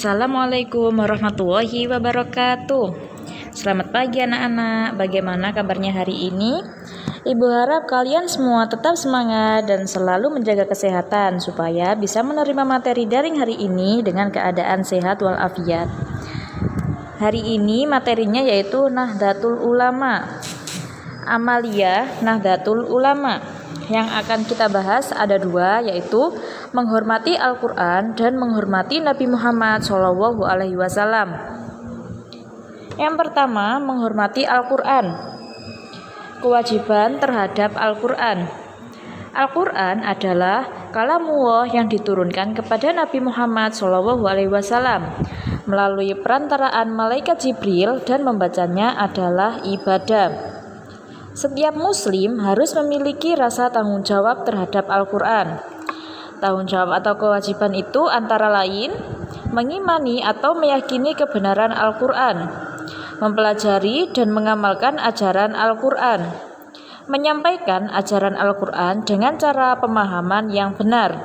Assalamualaikum warahmatullahi wabarakatuh. Selamat pagi anak-anak, bagaimana kabarnya hari ini? Ibu harap kalian semua tetap semangat dan selalu menjaga kesehatan supaya bisa menerima materi daring hari ini dengan keadaan sehat walafiat. Hari ini materinya yaitu Nahdlatul Ulama, Amalia Nahdlatul Ulama. Yang akan kita bahas ada dua, yaitu menghormati Al-Quran dan menghormati Nabi Muhammad SAW. Yang pertama, menghormati Al-Quran. Kewajiban terhadap Al-Quran. Al-Quran adalah kalamullah yang diturunkan kepada Nabi Muhammad SAW melalui perantaraan malaikat Jibril, dan membacanya adalah ibadah. Setiap muslim harus memiliki rasa tanggung jawab terhadap Al-Quran. Tanggung jawab atau kewajiban itu antara lain mengimani atau meyakini kebenaran Al-Quran, mempelajari dan mengamalkan ajaran Al-Quran, menyampaikan ajaran Al-Quran dengan cara pemahaman yang benar,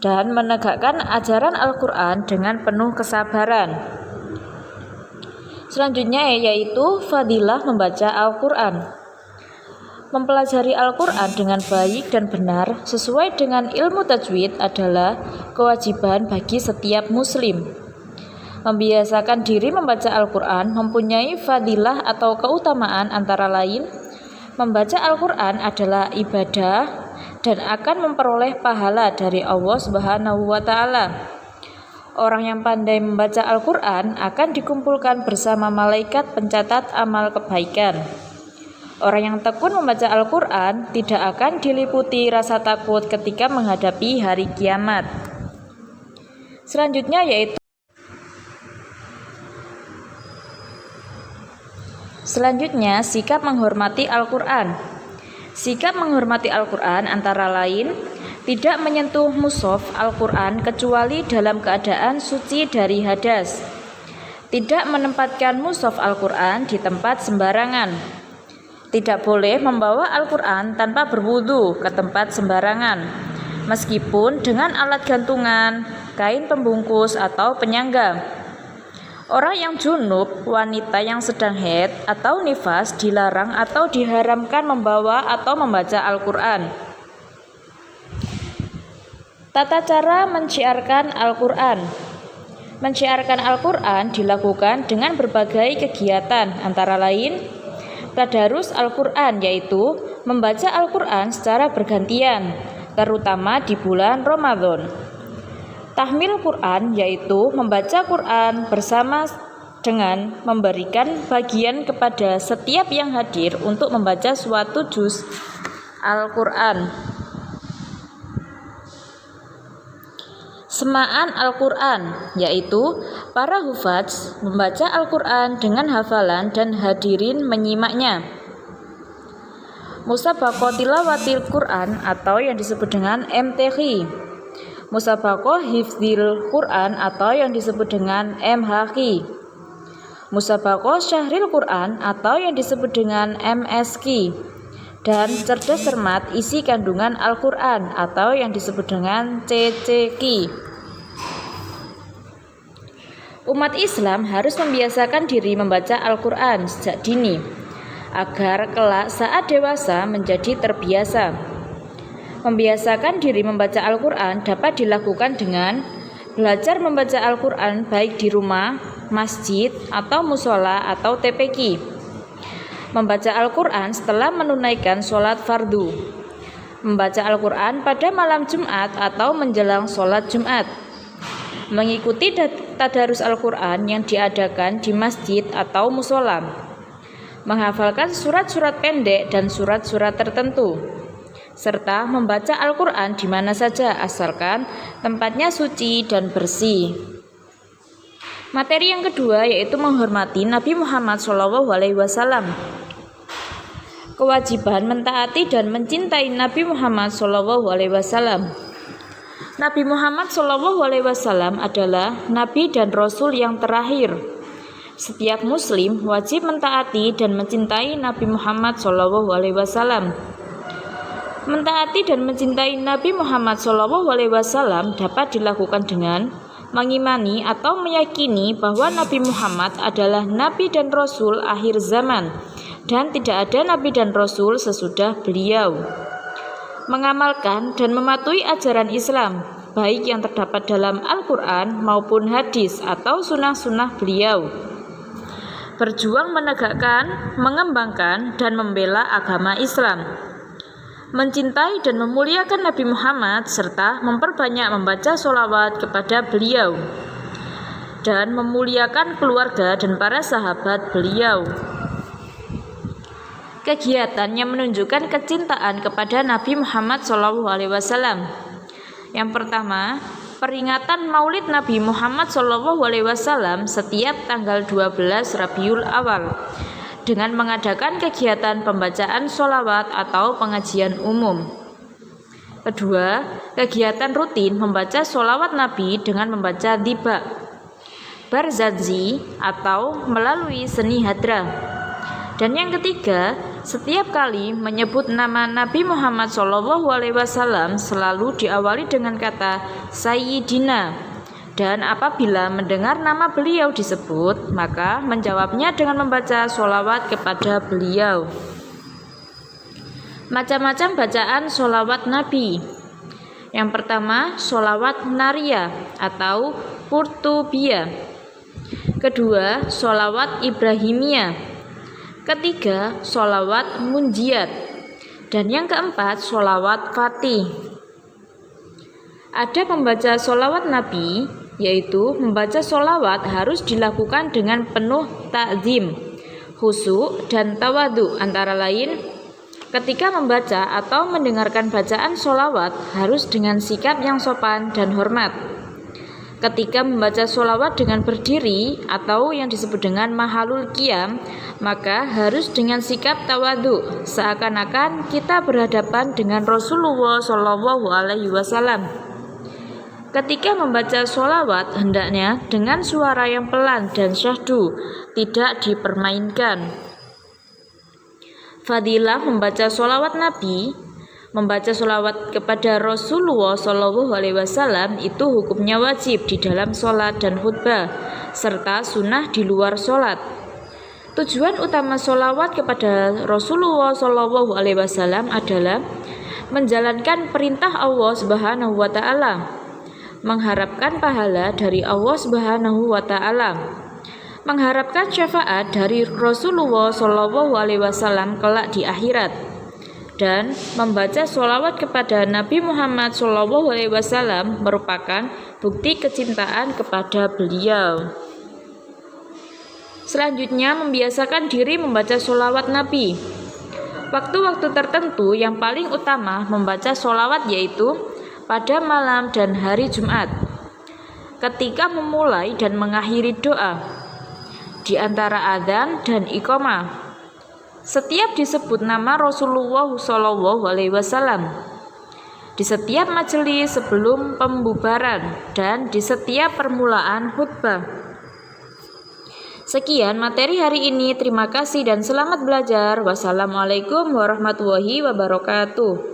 dan menegakkan ajaran Al-Quran dengan penuh kesabaran. Selanjutnya yaitu fadilah membaca Al-Quran. Mempelajari Al-Quran dengan baik dan benar sesuai dengan ilmu tajwid adalah kewajiban bagi setiap muslim. Membiasakan diri membaca Al-Quran mempunyai fadilah atau keutamaan antara lain, membaca Al-Quran adalah ibadah dan akan memperoleh pahala dari Allah Subhanahu wa Ta'ala. Orang yang pandai membaca Al-Quran akan dikumpulkan bersama malaikat pencatat amal kebaikan. Orang yang tekun membaca Al-Quran tidak akan diliputi rasa takut ketika menghadapi hari kiamat. Selanjutnya, sikap menghormati Al-Quran. Sikap menghormati Al-Quran antara lain tidak menyentuh mushaf Al-Quran kecuali dalam keadaan suci dari hadas, tidak menempatkan mushaf Al-Quran di tempat sembarangan, tidak boleh membawa Al-Quran tanpa berwudu ke tempat sembarangan, meskipun dengan alat gantungan, kain pembungkus, atau penyangga. Orang yang junub, wanita yang sedang haid atau nifas dilarang atau diharamkan membawa atau membaca Al-Quran. Tata cara menciarkan Al-Quran. Menciarkan Al-Quran dilakukan dengan berbagai kegiatan, antara lain tadarus Al-Quran, yaitu membaca Al-Quran secara bergantian, terutama di bulan Ramadan. Tahmil Quran, yaitu membaca Quran bersama dengan memberikan bagian kepada setiap yang hadir untuk membaca suatu juz Al-Quran. Semaan Al-Quran, yaitu para hufadz membaca Al-Quran dengan hafalan dan hadirin menyimaknya. Musabaqah tilawatil Quran atau yang disebut dengan MTQ. Musabaqah hifdzil Quran atau yang disebut dengan MHQ. Musabaqah syahril Quran atau yang disebut dengan MSQ. Dan cerdas cermat isi kandungan Al-Quran atau yang disebut dengan CCQ. Umat Islam harus membiasakan diri membaca Al-Quran sejak dini, agar kelak saat dewasa menjadi terbiasa. Membiasakan diri membaca Al-Quran dapat dilakukan dengan belajar membaca Al-Quran baik di rumah, masjid, atau musola atau TPQ. Membaca Al-Quran setelah menunaikan sholat fardu. Membaca Al-Quran pada malam Jumat atau menjelang sholat Jumat. Mengikuti tadarus Al-Quran yang diadakan di masjid atau musola. Menghafalkan surat-surat pendek dan surat-surat tertentu. Serta membaca Al-Quran di mana saja asalkan tempatnya suci dan bersih. Materi yang kedua yaitu menghormati Nabi Muhammad SAW. Kewajiban mentaati dan mencintai Nabi Muhammad SAW. Nabi Muhammad SAW adalah Nabi dan Rasul yang terakhir. Setiap Muslim wajib mentaati dan mencintai Nabi Muhammad SAW. Mentaati dan mencintai Nabi Muhammad SAW dapat dilakukan dengan mengimani atau meyakini bahwa Nabi Muhammad adalah Nabi dan Rasul akhir zaman dan tidak ada Nabi dan Rasul sesudah beliau. Mengamalkan dan mematuhi ajaran Islam, baik yang terdapat dalam Al-Quran maupun hadis atau sunnah-sunnah beliau. Berjuang menegakkan, mengembangkan, dan membela agama Islam. Mencintai dan memuliakan Nabi Muhammad serta memperbanyak membaca sholawat kepada beliau. Dan memuliakan keluarga dan para sahabat beliau. Kegiatan yang menunjukkan kecintaan kepada Nabi Muhammad SAW. Yang pertama, peringatan Maulid Nabi Muhammad SAW setiap tanggal 12 Rabiul Awal dengan mengadakan kegiatan pembacaan sholawat atau pengajian umum. Kedua, kegiatan rutin membaca sholawat Nabi dengan membaca tiba, barzanji atau melalui seni hadra. Dan yang ketiga, setiap kali menyebut nama Nabi Muhammad SAW selalu diawali dengan kata Sayyidina. Dan apabila mendengar nama beliau disebut, maka menjawabnya dengan membaca sholawat kepada beliau. Macam-macam bacaan sholawat Nabi. Yang pertama, sholawat Naria atau Qurtubiyah. Kedua, sholawat Ibrahimiyah. Ketiga, sholawat Munjiat. Dan yang keempat, sholawat Fatih. Ada pembaca sholawat Nabi, yaitu membaca sholawat harus dilakukan dengan penuh ta'zim, khusyuk, dan tawadhu. Antara lain, ketika membaca atau mendengarkan bacaan sholawat harus dengan sikap yang sopan dan hormat. Ketika membaca sholawat dengan berdiri atau yang disebut dengan mahalul qiyam, maka harus dengan sikap tawadhu, seakan-akan kita berhadapan dengan Rasulullah SAW. Ketika membaca sholawat hendaknya dengan suara yang pelan dan syahdu, tidak dipermainkan. Fadilah membaca sholawat Nabi. Membaca sholawat kepada Rasulullah SAW itu hukumnya wajib di dalam sholat dan khutbah, serta sunnah di luar sholat. Tujuan utama sholawat kepada Rasulullah SAW adalah menjalankan perintah Allah Subhanahu wa Ta'ala, mengharapkan pahala dari Allah Subhanahu wa Ta'ala, mengharapkan syafaat dari Rasulullah SAW kelak di akhirat, dan membaca sholawat kepada Nabi Muhammad SAW merupakan bukti kecintaan kepada beliau. Selanjutnya, membiasakan diri membaca sholawat Nabi. Waktu-waktu tertentu yang paling utama membaca sholawat yaitu pada malam dan hari Jumat, ketika memulai dan mengakhiri doa, di antara adzan dan iqamah. Setiap disebut nama Rasulullah SAW, di setiap majelis sebelum pembubaran, dan di setiap permulaan khutbah. Sekian materi hari ini. Terima kasih dan selamat belajar. Wassalamualaikum warahmatullahi wabarakatuh.